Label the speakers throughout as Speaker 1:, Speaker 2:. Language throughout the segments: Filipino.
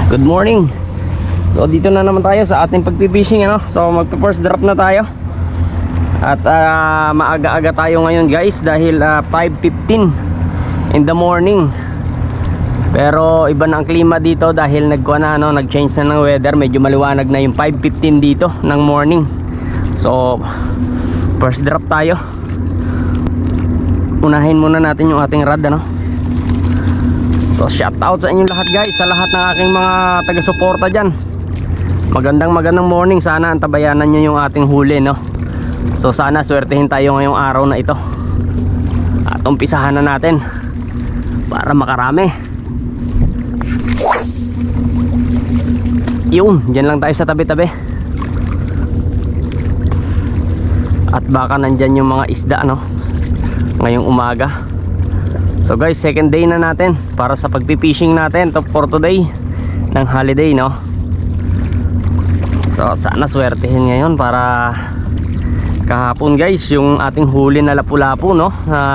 Speaker 1: Good morning. So dito na naman tayo sa ating pagpipishing, ano. So magpe-first drop na tayo. At maaga-aga tayo ngayon, guys, dahil 5:15 in the morning. Pero iba na ang klima dito dahil nag-change na ng weather. Medyo maliwanag na yung 5:15 dito ng morning. So first drop tayo. Unahin muna natin yung ating rod, ano. So shout out sa inyong lahat, guys, sa lahat ng aking mga taga-suporta dyan. Magandang morning. Sana antabayanan nyo yung ating huli, no. So sana swertehin tayo ngayong araw na ito. At umpisahan na natin para makarami. Yun, dyan lang tayo sa tabi-tabi. At baka nandyan yung mga isda, no, ngayong umaga. So guys, second day na natin para sa pagpipishing natin for today ng holiday, no. So sana swertehin ngayon para kahapon, guys, yung ating huli na lapu-lapu, no.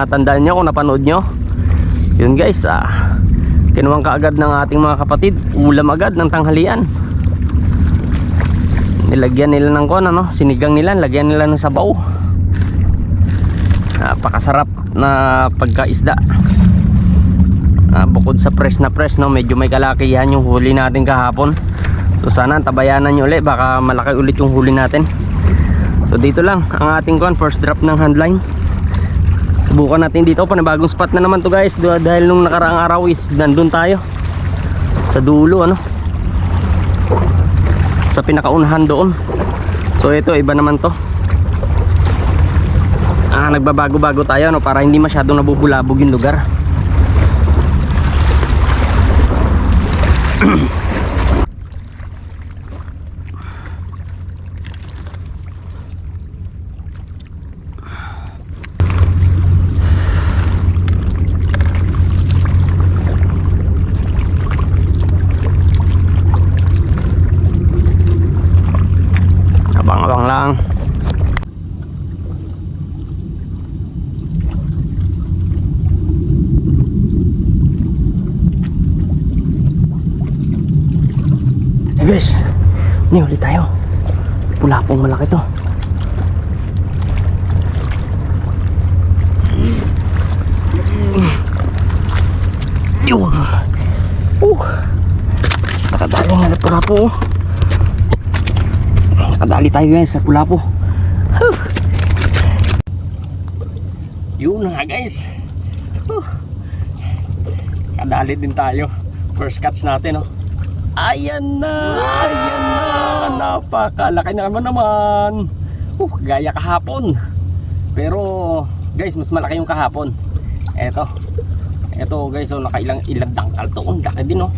Speaker 1: Tandaan nyo kung napanood nyo. Yun, guys, kinuwang kaagad ng ating mga kapatid. Ulam agad ng tanghalian. Nilagyan nila ng ano, sinigang nila, lagyan nila ng sabaw. Napakasarap na pagkaisda. Bukod sa fresh na fresh, no, medyo may kalakihan yung huli natin kahapon. So sana tabayanan nyo ulit, baka malaki ulit yung huli natin. So dito lang ang ating first drop ng handline. Subukan natin dito, panibagong spot na naman to, guys, dahil nung nakaraang araw is nandun tayo sa dulo, ano, sa pinakaunahan doon. So ito iba naman to. Nagbabago-bago tayo, no, para hindi masyadong nabubulabog yung lugar. Abang-abang lang. Guys, ini ulit tayo. Pulapong malaki to. Yun. Nakadali nga na pulapo. Nakadali tayo, guys, sa pulapo. Yun nga, guys. Nakadali din tayo. First catch natin, no. Ayan na, napakalaki naman. Gaya kahapon. Pero guys, mas malaki yung kahapon. Eto guys, so nakailang dangkal to. Ang laki din, no.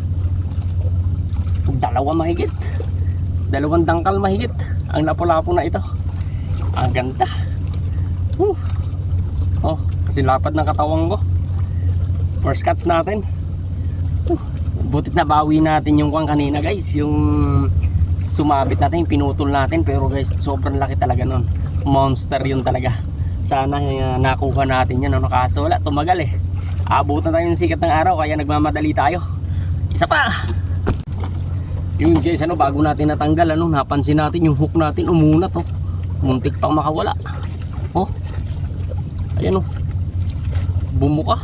Speaker 1: Dalawang dangkal mahigit ang lapu-lapu na ito. Ang ganda. Kasi lapad ng katawang ko. First catch natin. Butit na bawi natin yung kanina, guys, yung sumabit natin, yung pinutol natin. Pero guys, sobrang laki talaga nun. Monster yun talaga. Sana nakuha natin yan, no? Kaso wala, tumagal eh. Abutan tayo ng sikat ng araw, kaya nagmamadali tayo. Isa pa. Yun, guys, ano, bago natin natanggal, ano, napansin natin yung hook natin umunat, no? Muntik pang makawala. Ayan, no, bumuka.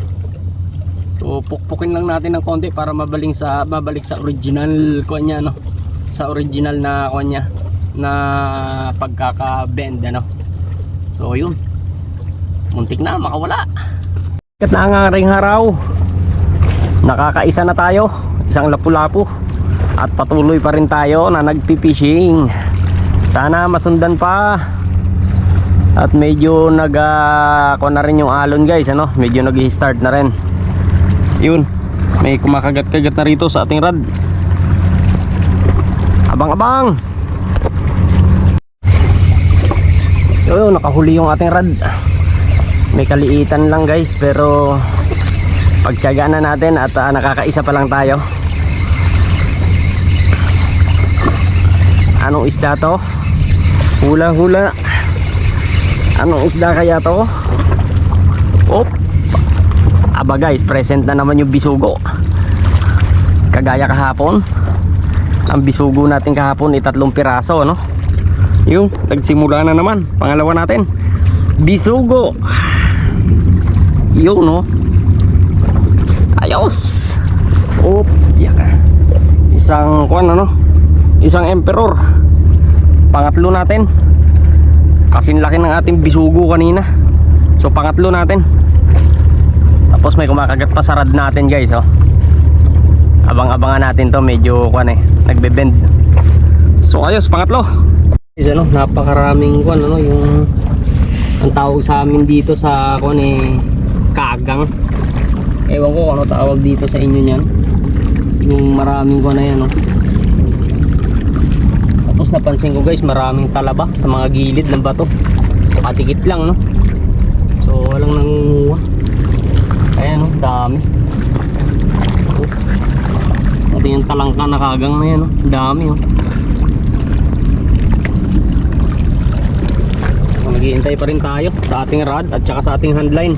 Speaker 1: So pukpukin lang natin ng konti para mabalik sa original kanya, no, sa original na kanya na pagkaka-bend, ano. So yun, muntik na makawala. Kat na ang aring haraw. Nakakaisa na tayo, isang lapu-lapu. At patuloy pa rin tayo na nagpipishing. Sana masundan pa. At medyo na rin yung alon, guys, ano, medyo nag-start na rin. Yun, may kumakagat-kagat na rito sa ating rod. Abang-abang. Yun, nakahuli yung ating rod. May kaliitan lang, guys, pero pagtiyagaan na natin at nakakaisa pa lang tayo. Anong isda to? Hula-hula. Anong isda kaya to? Aba, guys, present na naman yung bisugo. Kagaya kahapon. Ang bisugo natin kahapon ay 3 piraso, no? Yung nagsimula na naman. Pangalawa natin. Bisugo. Yung, no? Ayos. Oh, yaka. Isang kuan, ano? Isang emperor. Pangatlo natin. Kasing laki ng ating bisugo kanina. So pangatlo natin. Tapos may kumakagat pa sa rad natin, guys, oh. Abang-abangan natin to, medyo kuan nagbe-bend. So ayos, pangatlo. Is ano, napakaraming kuan, ano, yung ang tawag sa amin dito sa kuan kagang. Ewan ko kung ano tawag dito sa inyo niyan. Yung maraming kuan na yan, no. Tapos napansin ko, guys, maraming talaba sa mga gilid ng bato. Patikit lang, no. So walang nangunguha. Ayan, no, dami. Ito yung talangka na kagang na yan, no. Dami, oh. Naghihintay pa rin tayo sa ating rod at saka sa ating handline.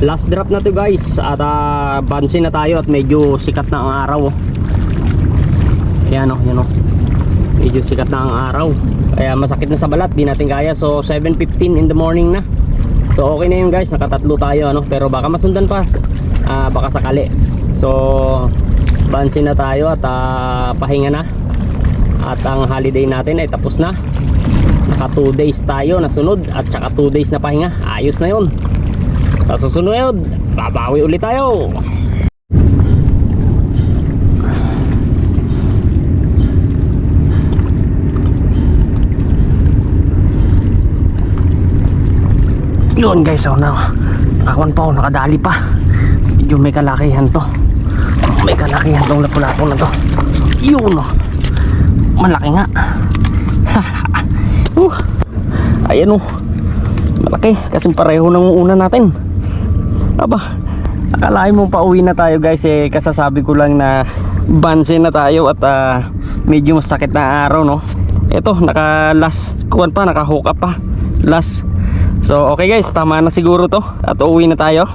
Speaker 1: Last drop na to, guys. At bansin na tayo at medyo sikat na ang araw, oh. Ayan, oh, yan, oh. Medyo sikat na ang araw. Kaya masakit na sa balat, di natin kaya. So 7:15 in the morning na. So okay na yun, guys, nakatatlo tayo, ano? Pero baka masundan pa, baka sakali. So bansin na tayo at pahinga na. At ang holiday natin ay tapos na. Naka 2 days tayo na sunod at saka 2 days na pahinga. Ayos na yun. Sa susunod, babawi ulit tayo. Yun, guys, oh, nakakuan pa, nakadali pa. Medyo may kalakihan to. May kalakihan tong lapu-lapu na to. Yun, oh. Malaki nga. Ayan, oh. Malaki, kasi pareho ng una natin. Aba, akalain mo pauwi na tayo, guys, kasasabi ko lang na bansin na tayo at medyo masakit na araw, no. Ito, naka last kuan pa, naka hook up pa. Last. So okay, guys, tama na siguro to at uuwi na tayo.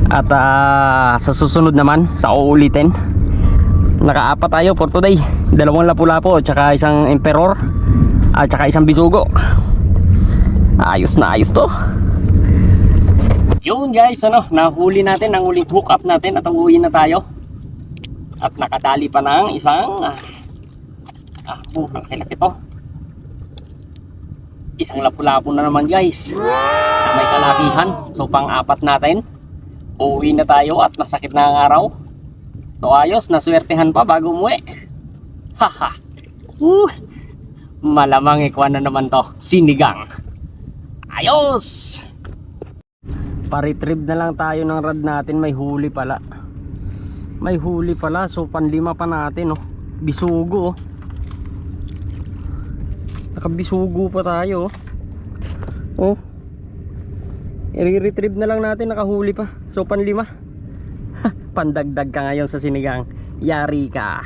Speaker 1: At sa susunod naman, sa uulitin, naka-apat tayo for today. 2 lapu-lapu at saka isang emperor at saka isang bisugo. Ayos na ayos to. Yun, guys, ano, nahuli natin ang ulit hook up natin at uuwi na tayo. At nakadali pa ng isang laki-laki to. Isang lapu-lapu na naman, guys, na may kalakihan. So pang-apat natin. Uuwi na tayo at masakit na ang araw. So ayos, naswertehan pa bago umuwi. Haha. Malamang ikuan na naman to, sinigang. Ayos. Pa-retrieve na lang tayo ng rod natin. May huli pala. May huli pala. So panlima pa natin, oh. Bisugo, oh. Nakabisugo pa tayo, oh. I-retrieve na lang natin, nakahuli pa. So panlima. Pandagdag ka ngayon sa sinigang. Yari ka.